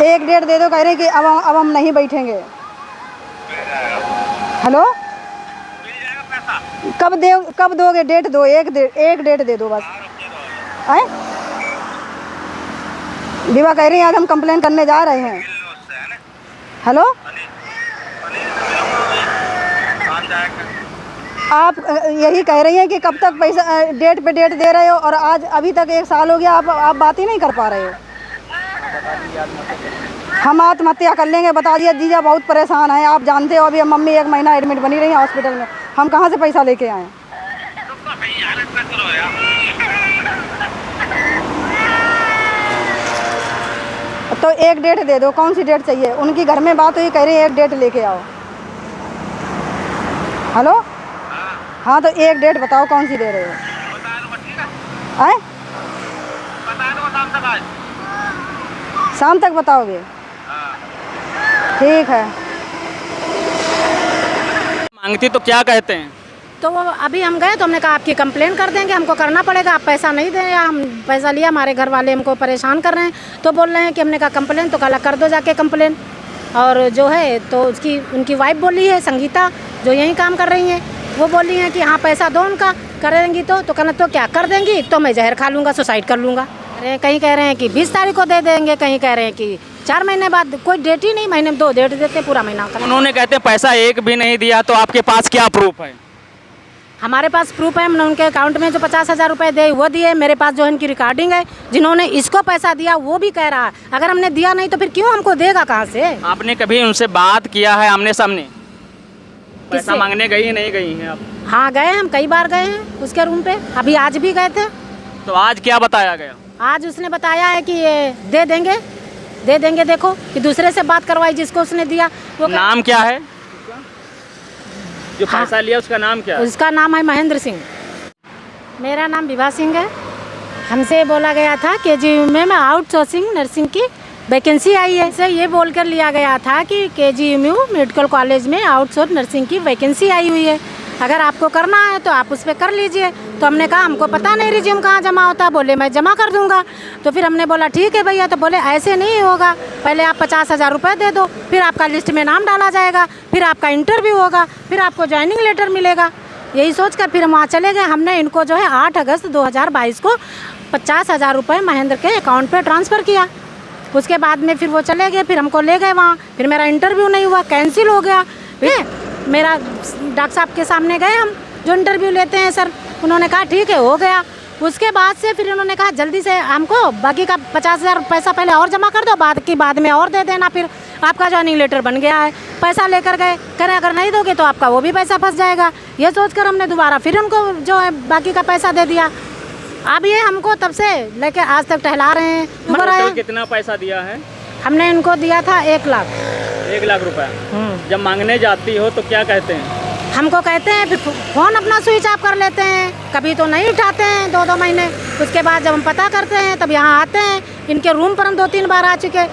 एक डेट दे दो, कह रहे हैं कि अब हम नहीं बैठेंगे। हेलो, कब दोगे? डेट दो, एक डेट दे दो बस। आए विवा कह रही हैं आज हम कंप्लेन करने जा रहे हैं। हेलो, आप यही कह रही हैं कि कब तक पैसा डेट पे डेट दे रहे हो और आज अभी तक 1 साल हो गया, आप बात ही नहीं कर पा रहे हो। हम आत्महत्या कर लेंगे, बता दिया। जीजा बहुत परेशान है, आप जानते हो। अभी मम्मी 1 महीना एडमिट बनी रही है हॉस्पिटल में, हम कहाँ से पैसा लेके आए? तो एक डेट दे दो, कौन सी डेट चाहिए? उनकी घर में बात हुई, कह रही है एक डेट लेके आओ। हेलो, हाँ तो एक डेट बताओ, कौन सी दे रहे हो? आए शाम तक बताओगे? ठीक है। मांगती तो क्या कहते हैं? तो अभी हम गए तो हमने कहा आपकी कंप्लेन कर देंगे, हमको करना पड़ेगा, आप पैसा नहीं दे रहे। हम पैसा लिया, हमारे घर वाले हमको परेशान कर रहे हैं। तो बोल रहे हैं कि हमने कहा कंप्लेन, तो कल कर दो जाके कंप्लेन। और जो है तो उनकी वाइफ बोली है संगीता, जो यहीं काम कर रही हैं, वो बोली हैं कि हाँ पैसा दो उनका, करेंगी तो कहना तो क्या कर देंगी, तो मैं जहर खा लूँगा, सुसाइड कर लूँगा। अरे कहीं कह रहे हैं कि 20 तारीख को दे देंगे, कहीं कह रहे हैं कि 4 महीने बाद। कोई डेट ही नहीं, महीने में 2 डेट देते, पूरा महीना। उन्होंने कहते हैं पैसा एक भी नहीं दिया, तो आपके पास क्या प्रूफ है? हमारे पास प्रूफ है, हमने उनके अकाउंट में जो 50,000 रुपये दे वो दिए। मेरे पास जो इनकी रिकॉर्डिंग है, जिन्होंने इसको पैसा दिया वो भी कह रहा है अगर हमने दिया नहीं तो फिर क्यों हमको देगा, कहाँ से? आपने कभी उनसे बात किया है आमने सामने? पैसा मांगने गई नहीं गई हैं आप? हाँ गए, हम कई बार गए हैं उसके रूम पे, अभी आज भी गए थे। तो आज क्या बताया गया? आज उसने बताया है कि ये दे देंगे। देखो कि दूसरे से बात करवाई जिसको उसने दिया। वो नाम क्या है जो पैसा लिया, उसका नाम क्या है? उसका नाम है महेंद्र सिंह। मेरा नाम विभा सिंह है। हमसे बोला गया था KGMU में आउटसोर्सिंग नर्सिंग की वैकेंसी आई है, से ये बोलकर लिया गया था कि KGMU मेडिकल कॉलेज में आउटसोर्स नर्सिंग की वैकेंसी आई हुई है, अगर आपको करना है तो आप उस पर कर लीजिए। तो हमने कहा हमको पता नहीं रिज्यूम कहाँ जमा होता है। बोले मैं जमा कर दूंगा। तो फिर हमने बोला ठीक है भैया। तो बोले ऐसे नहीं होगा, पहले आप 50,000 रुपये दे दो, फिर आपका लिस्ट में नाम डाला जाएगा, फिर आपका इंटरव्यू होगा, फिर आपको ज्वाइनिंग लेटर मिलेगा। यही सोचकर फिर हम वहाँ चले गए। हमने इनको जो है 8 अगस्त 2022 को 50,000 रुपये महेंद्र के अकाउंट पर ट्रांसफ़र किया। उसके बाद में फिर वो चले गए, फिर हमको ले गए वहाँ। फिर मेरा इंटरव्यू नहीं हुआ, कैंसिल हो गया। फिर मेरा डॉक्टर साहब के सामने गए हम, जो इंटरव्यू लेते हैं सर, उन्होंने कहा ठीक है हो गया। उसके बाद से फिर उन्होंने कहा जल्दी से हमको बाकी का 50,000 पैसा पहले और जमा कर दो, बाद में और दे देना, फिर आपका ज्वाइनिंग लेटर बन गया है। पैसा लेकर गए, करें अगर नहीं दोगे तो आपका वो भी पैसा फंस जाएगा। ये सोचकर हमने दोबारा फिर उनको जो है बाकी का पैसा दे दिया। अब ये हमको तब से लेके आज तक टहला रहे हैं। कितना पैसा दिया है? हमने इनको दिया था 1 लाख। 1 लाख रुपए। जब मांगने जाती हो तो क्या कहते हैं? हमको कहते हैं, फिर फ़ोन अपना स्विच ऑफ कर लेते हैं, कभी तो नहीं उठाते हैं 2-2 महीने। उसके बाद जब हम पता करते हैं तब यहाँ आते हैं। इनके रूम पर हम 2-3 बार आ चुके,